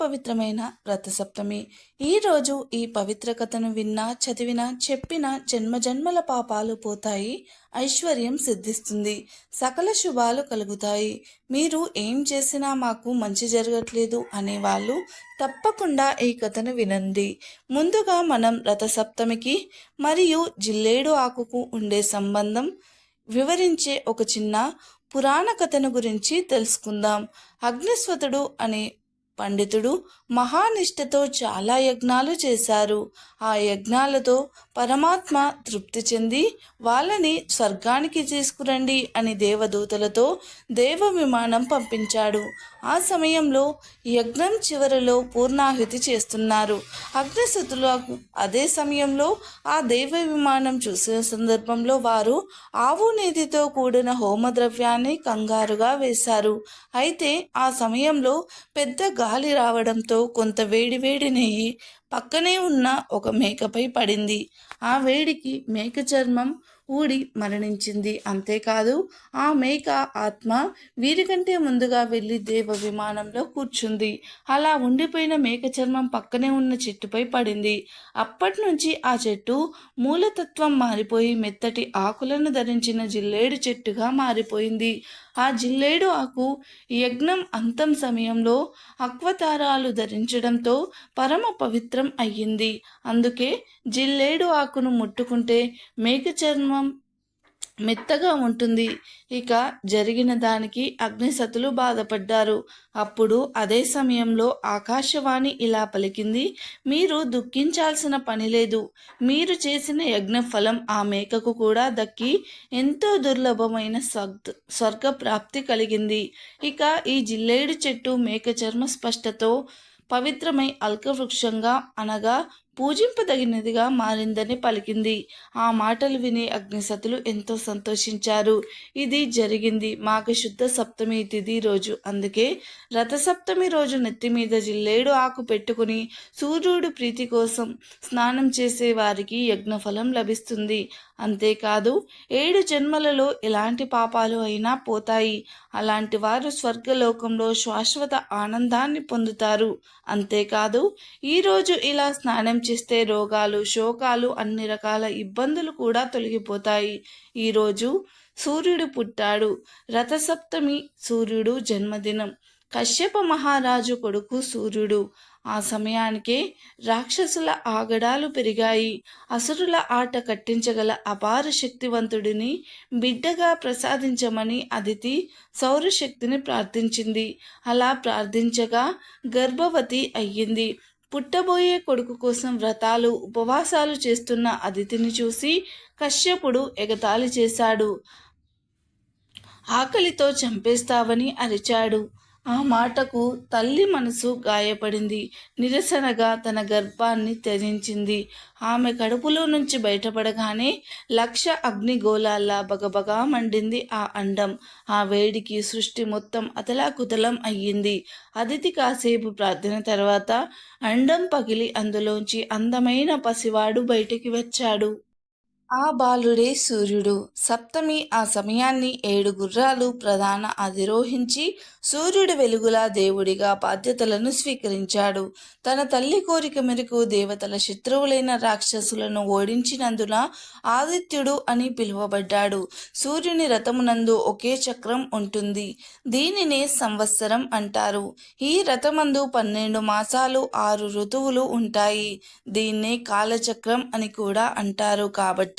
పవిత్రమైన రథసప్తమి. ఈరోజు ఈ పవిత్ర కథను విన్నా, చదివినా, చెప్పినా జన్మజన్మల పాపాలు పోతాయి, ఐశ్వర్యం సిద్ధిస్తుంది, సకల శుభాలు కలుగుతాయి. మీరు ఏం చేసినా మాకు మంచి జరగట్లేదు అనేవాళ్ళు తప్పకుండా ఈ కథను వినండి. ముందుగా మనం రథసప్తమికి మరియు జిల్లేడు ఆకుకు ఉండే సంబంధం వివరించే ఒక చిన్న పురాణ కథను గురించి తెలుసుకుందాం. అగ్నిస్వతుడు అనే పండితుడు మహానిష్టతో చాలా యజ్ఞాలు చేశారు. ఆ యజ్ఞాలతో పరమాత్మ తృప్తి చెంది వాళ్ళని స్వర్గానికి తీసుకురండి అని దేవదూతలతో దేవ విమానం పంపించాడు. ఆ సమయంలో యజ్ఞం చివరలో పూర్ణాహుతి చేస్తున్నారు. అగ్నిసుతులకు అదే సమయంలో ఆ దేవ విమానం చూసిన సందర్భంలో వారు ఆవు నేతితో కూడిన హోమద్రవ్యాన్ని కంగారుగా వేశారు. అయితే ఆ సమయంలో పెద్ద గాలి రావడంతో కొంత వేడి నెయ్యి పక్కనే ఉన్న ఒక మేకపై పడింది. ఆ వేడికి మేక చర్మం ఊడి మరణించింది. అంతేకాదు ఆ మేక ఆత్మ వీరికంటే ముందుగా వెళ్ళి దేవ విమానంలో కూర్చుంది. అలా ఉండిపోయిన మేక చర్మం పక్కనే ఉన్న చెట్టుపై పడింది. అప్పటి నుంచి ఆ చెట్టు మూలతత్వం మారిపోయి మెత్తటి ఆకులను ధరించిన జిల్లేడు చెట్టుగా మారిపోయింది. ఆ జిల్లేడు ఆకు యజ్ఞం అంతం సమయంలో అక్వతారాలు ధరించడంతో పరమ పవిత్రం అయ్యింది. అందుకే జిల్లేడు ఆకును ముట్టుకుంటే మేక చర్మం మెత్తగా ఉంటుంది. ఇక జరిగిన దానికి అగ్నిసతులు బాధపడ్డారు. అప్పుడు అదే సమయంలో ఆకాశవాణి ఇలా పలికింది, మీరు దుఃఖించాల్సిన పని లేదు. మీరు చేసిన యజ్ఞ ఫలం ఆ మేకకు కూడా దక్కి ఎంతో దుర్లభమైన స్వర్గ ప్రాప్తి కలిగింది. ఇక ఈ జిల్లేడు చెట్టు మేక చర్మ స్పష్టతో పవిత్రమై అల్కవృక్షంగా అనగా పూజింపదగినదిగా మారిందని పలికింది. ఆ మాటలు విని అగ్నిసతులు ఎంతో సంతోషించారు. ఇది జరిగింది మాఘశుద్ధ సప్తమి తిథి రోజు. అందుకే రథసప్తమి రోజు నెత్తి మీద జిల్లేడు ఆకు పెట్టుకుని సూర్యుడు ప్రీతి కోసం స్నానం చేసే వారికి యజ్ఞఫలం లభిస్తుంది. అంతేకాదు 7 జన్మలలో ఎలాంటి పాపాలు అయినా పోతాయి. అలాంటి వారు స్వర్గలోకంలో శాశ్వత ఆనందాన్ని పొందుతారు. అంతేకాదు ఈరోజు ఇలా స్నానం చేస్తే రోగాలు, శోకాలు, అన్ని రకాల ఇబ్బందులు కూడా తొలగిపోతాయి. ఈరోజు సూర్యుడు పుట్టాడు. రథసప్తమి సూర్యుడు జన్మదినం. కశ్యప మహారాజు కొడుకు సూర్యుడు. ఆ సమయానికే రాక్షసుల ఆగడాలు పెరిగాయి. అసురుల ఆట కట్టించగల అపార శక్తివంతుడిని బిడ్డగా ప్రసాదించమని అదితి సౌరశక్తిని ప్రార్థించింది. అలా ప్రార్థించగా గర్భవతి అయ్యింది. పుట్టబోయే కొడుకు కోసం వ్రతాలు, ఉపవాసాలు చేస్తున్న అదితిని చూసి కశ్యపుడు ఎగతాళి చేశాడు. ఆకలితో చంపేస్తావని అరిచాడు. ఆ మాటకు తల్లి మనసు గాయపడింది. నిరసనగా తన గర్భాన్ని త్యజించింది. ఆమె కడుపులో నుంచి బయటపడగానే 1,00,000 అగ్నిగోళాల్లా బగబగా మండింది ఆ అండం. ఆ వేడికి సృష్టి మొత్తం అతలాకుతలం అయ్యింది. అదితి కాసేపు ప్రార్థన తర్వాత అండం పగిలి అందులోంచి అందమైన పసివాడు బయటికి వచ్చాడు. ఆ బాలుడే సూర్యుడు. సప్తమి ఆ సమయాన్ని 7 గుర్రాలు ప్రధాన అధిరోహించి సూర్యుడి వెలుగులా దేవుడిగా బాధ్యతలను స్వీకరించాడు. తన తల్లి కోరిక మేరకు దేవతల శత్రువులైన రాక్షసులను ఓడించినందున ఆదిత్యుడు అని పిలువబడ్డాడు. సూర్యుని రథమునందు ఒకే చక్రం ఉంటుంది. దీనినే సంవత్సరం అంటారు. ఈ రథమందు 12 మాసాలు 6 ఋతువులు ఉంటాయి. దీన్నే కాలచక్రం అని కూడా అంటారు. కాబట్టి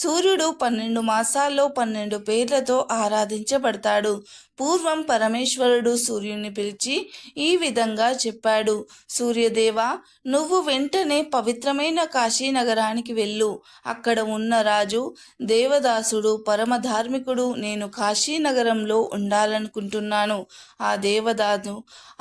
సూర్యుడు 12 మాసాల్లో 12 పేర్లతో ఆరాధించబడతాడు. పూర్వం పరమేశ్వరుడు సూర్యుని పిలిచి ఈ విధంగా చెప్పాడు, సూర్యదేవా, నువ్వు వెంటనే పవిత్రమైన కాశీ నగరానికి వెళ్ళు. అక్కడ ఉన్న రాజు దేవదాసుడు పరమ ధార్మికుడు. నేను కాశీ నగరంలో ఉండాలనుకుంటున్నాను. ఆ దేవదాసు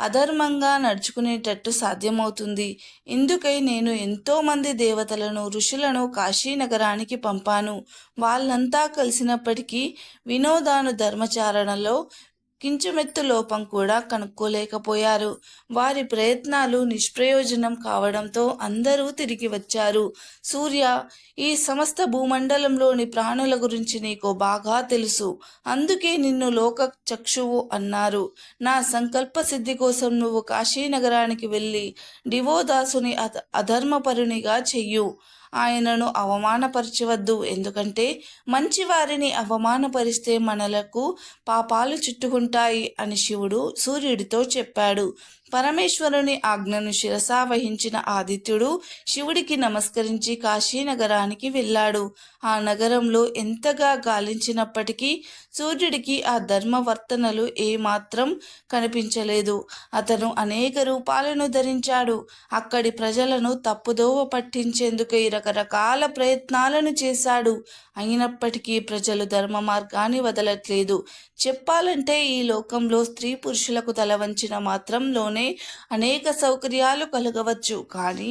అధర్మంగా నడుచుకునేటట్టు సాధ్యమవుతుంది. ఇందుకై నేను ఎంతోమంది దేవతలను, ఋషులను కాశీ నగరానికి పంపాను. వాళ్ళంతా కలిసినప్పటికీ వినోదాను ధర్మచారణలో కించుమెత్తు లోపం కూడా కనుక్కోలేకపోయారు. వారి ప్రయత్నాలు నిష్ప్రయోజనం కావడంతో అందరూ తిరిగి వచ్చారు. సూర్య, ఈ సమస్త భూమండలంలోని ప్రాణుల గురించి నీకు బాగా తెలుసు. అందుకే నిన్ను లోక చక్షువు అన్నారు. నా సంకల్ప సిద్ధి కోసం నువ్వు కాశీనగరానికి వెళ్ళి డివోదాసుని అధర్మపరునిగా చెయ్యు. ఆయనను అవమానపరచవద్దు. ఎందుకంటే మంచివారిని అవమానపరిస్తే మనలకు పాపాలు చుట్టుకుంటాయి అని శివుడు సూర్యుడితో చెప్పాడు. పరమేశ్వరుని ఆజ్ఞను శిరసా వహించిన ఆదిత్యుడు శివుడికి నమస్కరించి కాశీనగరానికి వెళ్ళాడు. ఆ నగరంలో ఎంతగా గాలించినప్పటికీ సూర్యుడికి ఆ ధర్మవర్తనలు ఏమాత్రం కనిపించలేదు. అతను అనేక రూపాలను ధరించాడు. అక్కడి ప్రజలను తప్పుదోవ పట్టించేందుకై రకరకాల ప్రయత్నాలను చేశాడు. అయినప్పటికీ ప్రజలు ధర్మ మార్గాన్ని వదలట్లేదు. చెప్పాలంటే ఈ లోకంలో స్త్రీ పురుషులకు తల వంచిన మాత్రంలోనే అనేక సౌకర్యాలు కలగవచ్చు, కానీ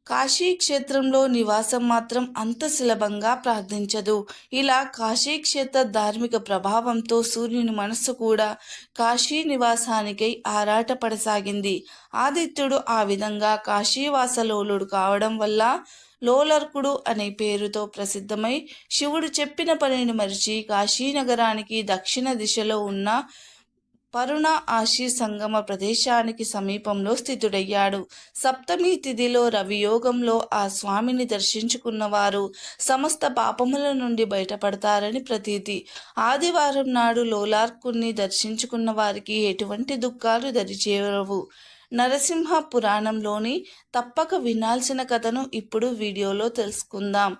కాశీ క్షేత్రంలో నివాసం మాత్రం అంత సులభంగా ప్రార్థించదు. ఇలా కాశీక్షేత్ర ధార్మిక ప్రభావంతో సూర్యుని మనస్సు కూడా కాశీ నివాసానికై ఆరాటపడసాగింది. ఆదిత్యుడు ఆ విధంగా కాశీవాసలోలుడు కావడం వల్ల లోలర్కుడు అనే పేరుతో ప్రసిద్ధమై శివుడు చెప్పిన పనిని మరిచి కాశీనగరానికి దక్షిణ దిశలో ఉన్న పరుణ ఆశీ సంగమ ప్రదేశానికి సమీపంలో స్థితుడయ్యాడు. సప్తమి తిథిలో రవియోగంలో ఆ స్వామిని దర్శించుకున్నవారు సమస్త పాపముల నుండి బయటపడతారని ప్రతీతి. ఆదివారం నాడు లోలార్కుని దర్శించుకున్న వారికి ఎటువంటి దుఃఖాలు దరిచేరవు. నరసింహ పురాణంలోని తప్పక వినాల్సిన కథను ఇప్పుడు వీడియోలో తెలుసుకుందాం.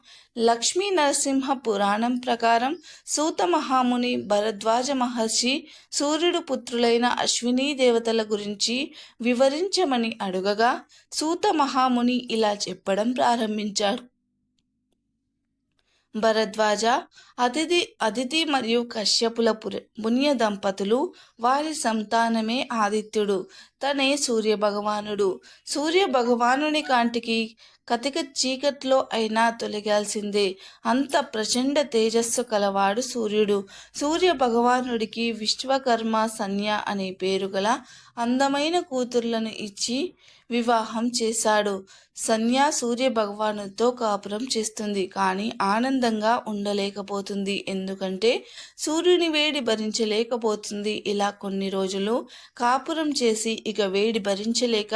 లక్ష్మీ నరసింహ పురాణం ప్రకారం సూత మహాముని భరద్వాజ మహర్షి సూర్యుడు పుత్రులైన అశ్వినీ దేవతల గురించి వివరించమని అడుగగా సూత మహాముని ఇలా చెప్పడం ప్రారంభించాడు. భరద్వాజ, అదితి మరియు కశ్యపుల పుణ్య దంపతులు, వారి సంతానమే ఆదిత్యుడు. తనే సూర్యభగవానుడు. సూర్యభగవానుని కాంటికి కతిక చీకట్లో అయినా తొలగాల్సిందే. అంత ప్రచండ తేజస్సు కలవాడు సూర్యుడు. సూర్య భగవానుడికి విశ్వకర్మ సన్య అనే పేరు గల అందమైన కూతుర్లను ఇచ్చి వివాహం చేశాడు. సన్య సూర్య భగవానుడితో కాపురం చేస్తుంది, కానీ ఆనందంగా ఉండలేకపోతుంది. ఎందుకంటే సూర్యుని వేడి భరించలేకపోతుంది. ఇలా కొన్ని రోజులు కాపురం చేసి ఇక వేడి భరించలేక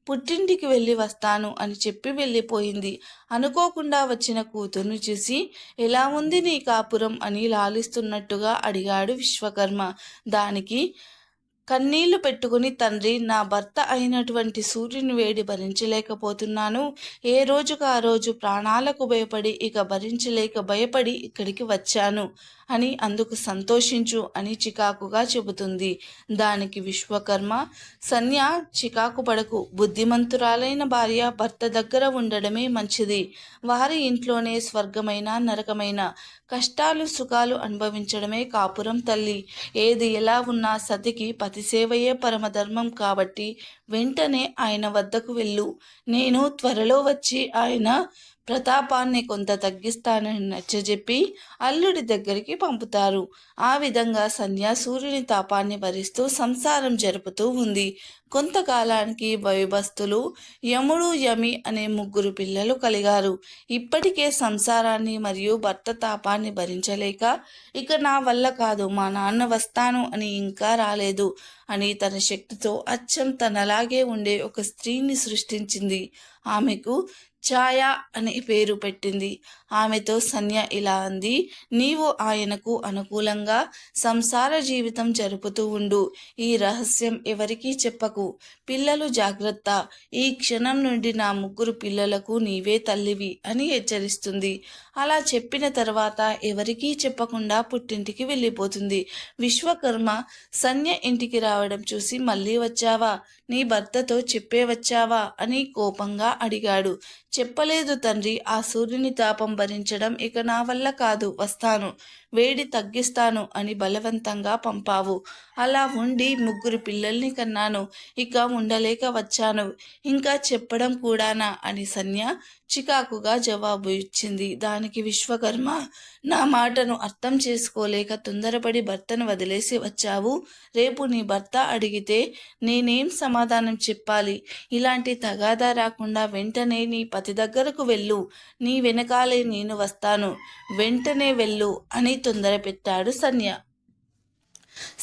పుట్టింటికి వెళ్ళి వస్తాను అని చెప్పి వెళ్ళిపోయింది. అనుకోకుండా వచ్చిన కూతుర్ని చూసి ఎలా ఉంది నీ కాపురం అని లాలిస్తున్నట్టుగా అడిగాడు విశ్వకర్మ. దానికి కన్నీళ్లు పెట్టుకుని, తండ్రి, నా భర్త అయినటువంటి సూర్యుని వేడి భరించలేకపోతున్నాను. ఏ రోజుకు ఆ రోజు ప్రాణాలకు భయపడి ఇక భయపడి ఇక్కడికి వచ్చాను అని అందుకు సంతోషించు అని చికాకుగా చెబుతుంది. దానికి విశ్వకర్మ, సన్య, చికాకు పడకు. బుద్ధిమంతురాలైన భార్య భర్త దగ్గర ఉండడమే మంచిది. వారి ఇంట్లోనే స్వర్గమైన నరకమైన కష్టాలు సుఖాలు అనుభవించడమే కాపురం తల్లి. ఏది ఎలా ఉన్నా సతికి పతిసేవయే పరమధర్మం కాబట్టి వెంటనే ఆయన వద్దకు వెళ్ళు. నేను త్వరలో వచ్చి ఆయన ప్రతాపాన్ని కొంత తగ్గిస్తానని నచ్చజెప్పి అల్లుడి దగ్గరికి పంపుతారు. ఆ విధంగా సంధ్య సూర్యుని తాపాన్ని భరిస్తూ సంసారం జరుపుతూ ఉంది. కొంతకాలానికి భయభస్తులు, యముడు, యమి అనే 3 పిల్లలు కలిగారు. ఇప్పటికే సంసారాన్ని మరియు భర్త తాపాన్ని భరించలేక ఇక నా వల్ల కాదు, మా నాన్న వస్తాను అని ఇంకా రాలేదు అని తన శక్తితో అచ్చం తనలాగే ఉండే ఒక స్త్రీని సృష్టించింది. ఆమెకు ఛాయ అనే పేరు పెట్టింది. ఆమెతో సన్య ఇలా అంది, నీవు ఆయనకు అనుకూలంగా సంసార జీవితం జరుపుతూ ఉండు. ఈ రహస్యం ఎవరికీ చెప్పకు. పిల్లలు జాగ్రత్త. ఈ క్షణం నుండి నా 3 పిల్లలకు నీవే తల్లివి అని హెచ్చరిస్తుంది. అలా చెప్పిన తర్వాత ఎవరికీ చెప్పకుండా పుట్టింటికి వెళ్ళిపోతుంది. విశ్వకర్మ సన్య ఇంటికి రావడం చూసి, మళ్ళీ వచ్చావా? నీ భర్తతో చెప్పే వచ్చావా అని కోపంగా అడిగాడు. చెప్పలేదు తండ్రి, ఆ సూర్యుని తాపం భరించడం ఇక నా వల్ల కాదు, వస్తాను. వేడి తగ్గిస్తాను అని బలవంతంగా పంపావు. అలా ఉండి 3 పిల్లల్ని కన్నాను. ఇక ఉండలేక వచ్చాను. ఇంకా చెప్పడం కూడానా అని సంధ్య చికాకుగా జవాబు ఇచ్చింది. దానికి విశ్వకర్మ, నా మాటను అర్థం చేసుకోలేక తొందరపడి భర్తను వదిలేసి వచ్చావు. రేపు నీ భర్త అడిగితే నేనేం సమాధానం చెప్పాలి? ఇలాంటి తగాదా రాకుండా వెంటనే నీ పతి దగ్గరకు వెళ్ళు. నీ వెనకాలే నేను వస్తాను. వెంటనే వెళ్ళు అని తొందర పెట్టాడు సంధ్య.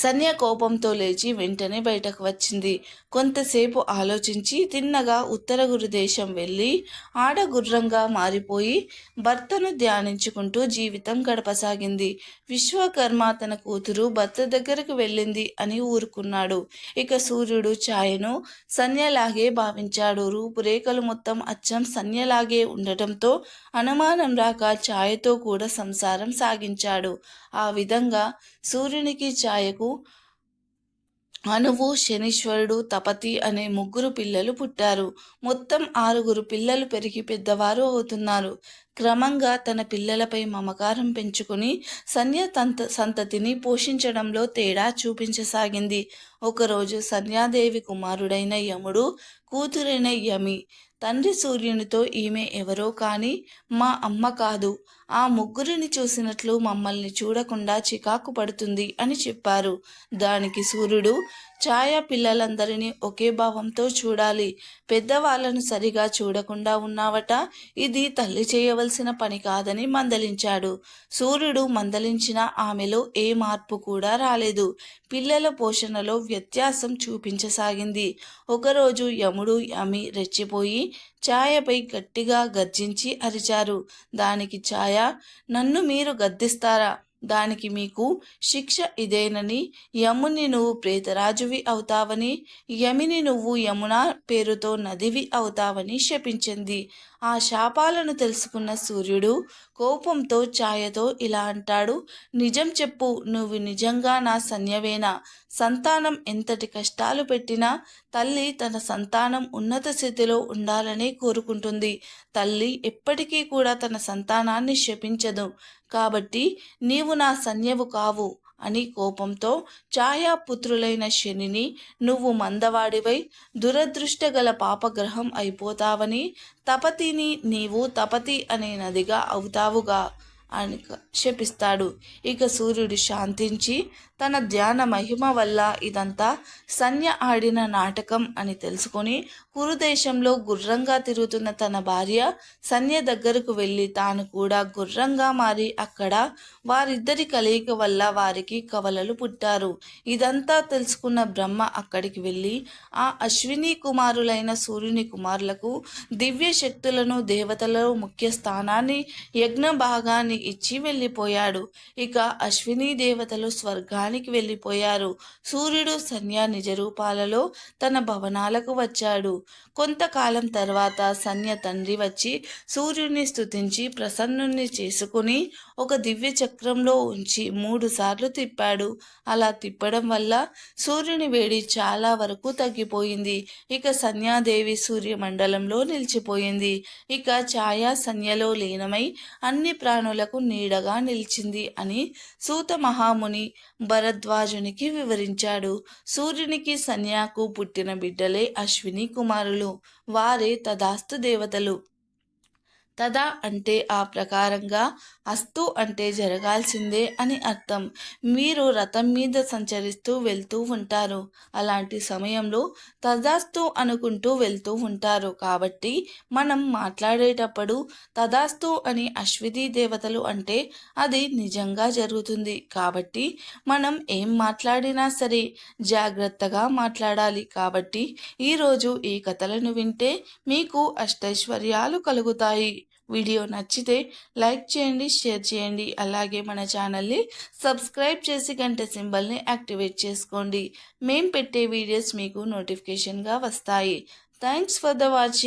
సంధ్య కోపంతో లేచి వెంటనే బయటకు వచ్చింది. కొంతసేపు ఆలోచించి తిన్నగా ఉత్తర గురుదేశం వెళ్ళి ఆడగుర్రంగా మారిపోయి భర్తను ధ్యానించుకుంటూ జీవితం గడపసాగింది. విశ్వకర్మ తన కూతురు భర్త దగ్గరకు వెళ్ళింది అని ఊరుకున్నాడు. ఇక సూర్యుడు ఛాయను సంధ్యలాగే భావించాడు. రూపురేఖలు మొత్తం అచ్చం సంధ్యలాగే ఉండటంతో అనుమానం రాక ఛాయతో కూడా సంసారం సాగించాడు. ఆ విధంగా సూర్యునికి ఛాయకు అనువు, శనీశ్వరుడు, తపతి అనే 3 పిల్లలు పుట్టారు. మొత్తం 6 పిల్లలు పెరిగి పెద్దవారు అవుతున్నారు. క్రమంగా తన పిల్లలపై మమకారం పెంచుకుని సంధ్య సంతతిని పోషించడంలో తేడా చూపించసాగింది. ఒకరోజు సంధ్యాదేవి కుమారుడైన యముడు, కూతురైన యమి తండ్రి సూర్యునితో, ఈమె ఎవరో కాని మా అమ్మ కాదు. ఆ 3 చూసినట్లు మమ్మల్ని చూడకుండా చికాకు పడుతుంది అని చెప్పారు. దానికి సూర్యుడు, ఛాయ పిల్లలందరినీ ఒకే భావంతో చూడాలి. పెద్దవాళ్లను సరిగా చూడకుండా ఉన్నావట. ఇది తల్లి చేయవలసిన పని కాదని మందలించాడు. సూర్యుడు మందలించిన ఆమెలో ఏ మార్పు కూడా రాలేదు. పిల్లల పోషణలో వ్యత్యాసం చూపించసాగింది. ఒకరోజు యముడు, యమి రెచ్చిపోయి ఛాయపై గట్టిగా గర్జించి అరిచారు. దానికి ఛాయ, నన్ను మీరు గద్దిస్తారా? దానికి మీకు శిక్ష ఇదేనని, యముని నువ్వు ప్రేతరాజువి అవుతావని, యమిని నువ్వు యమున పేరుతో నదివి అవుతావని శపించింది. ఆ శాపాలను తెలుసుకున్న సూర్యుడు కోపంతో ఛాయతో ఇలా అంటాడు, నిజం చెప్పు, నువ్వు నిజంగా నా సంధ్యవేనా? సంతానం ఎంతటి కష్టాలు పెట్టినా తల్లి తన సంతానం ఉన్నత స్థితిలో ఉండాలని కోరుకుంటుంది. తల్లి ఎప్పటికీ కూడా తన సంతానాన్ని శపించదు. కాబట్టి నీవు నా సంధ్యవు కావు అని కోపంతో ఛాయాపుత్రులైన శనిని, నువ్వు మందవాడివై దురదృష్టగల పాపగ్రహం అయిపోతావని, తపతిని నీవు తపతి అనే నదిగా అవుతావుగా అని శపిస్తాడు. ఇక సూర్యుడు శాంతించి తన ధ్యాన మహిమ వల్ల ఇదంతా సంధ్య ఆడిన నాటకం అని తెలుసుకొని కురుదేశంలో గుర్రంగా తిరుగుతున్న తన భార్య సంధ్య దగ్గరకు వెళ్ళి తాను కూడా గుర్రంగా మారి అక్కడ వారిద్దరి కలయిక వల్ల వారికి కవలలు పుట్టారు. ఇదంతా తెలుసుకున్న బ్రహ్మ అక్కడికి వెళ్ళి ఆ అశ్విని కుమారులైన సూర్యుని కుమారులకు దివ్య శక్తులను, దేవతలలో ముఖ్య స్థానాన్ని, యజ్ఞ భాగాన్ని ఇచ్చి వెళ్ళిపోయాడు. ఇక అశ్విని దేవతలు స్వర్గానికి వెళ్ళిపోయారు. సూర్యుడు సంధ్య నిజ రూపాలలో తన భవనాలకు వచ్చాడు. కొంతకాలం తర్వాత సంధ్య తండ్రి వచ్చి సూర్యుని స్తుతించి ప్రసన్నుని చేసుకుని ఒక దివ్య చక్రంలో ఉంచి 3 సార్లు తిప్పాడు. అలా తిప్పడం వల్ల సూర్యుని వేడి చాలా వరకు తగ్గిపోయింది. ఇక సంధ్యాదేవి సూర్యమండలంలో నిలిచిపోయింది. ఇక ఛాయ సంధ్యలో లీనమై అన్ని ప్రాణులకు నీడగా నిలిచింది అని సూత మహాముని భరద్వాజునికి వివరించాడు. సూర్యునికి సంధ్యకు పుట్టిన బిడ్డలే అశ్విని కుమారులు. వారే తదాస్తు దేవతలు. తదా అంటే ఆ ప్రకారంగా, అస్తు అంటే జరగాల్సిందే అని అర్థం. మీరు రథం మీద సంచరిస్తూ వెళ్తూ ఉంటారు. అలాంటి సమయంలో తదాస్తు అనుకుంటూ వెళ్తూ ఉంటారు. కాబట్టి మనం మాట్లాడేటప్పుడు తదాస్తు అని అశ్విని దేవతలు అంటే అది నిజంగా జరుగుతుంది. కాబట్టి మనం ఏం మాట్లాడినా సరే జాగ్రత్తగా మాట్లాడాలి. కాబట్టి ఈరోజు ఈ కథలను వింటే మీకు అష్టైశ్వర్యాలు కలుగుతాయి. వీడియో నచ్చితే లైక్ చేయండి, షేర్ చేయండి. అలాగే మన ఛానల్ని సబ్స్క్రైబ్ చేసి గంట సింబల్ని యాక్టివేట్ చేసుకోండి. మేం పెట్టే వీడియోస్ మీకు నోటిఫికేషన్గా వస్తాయి. Thanks for the watching.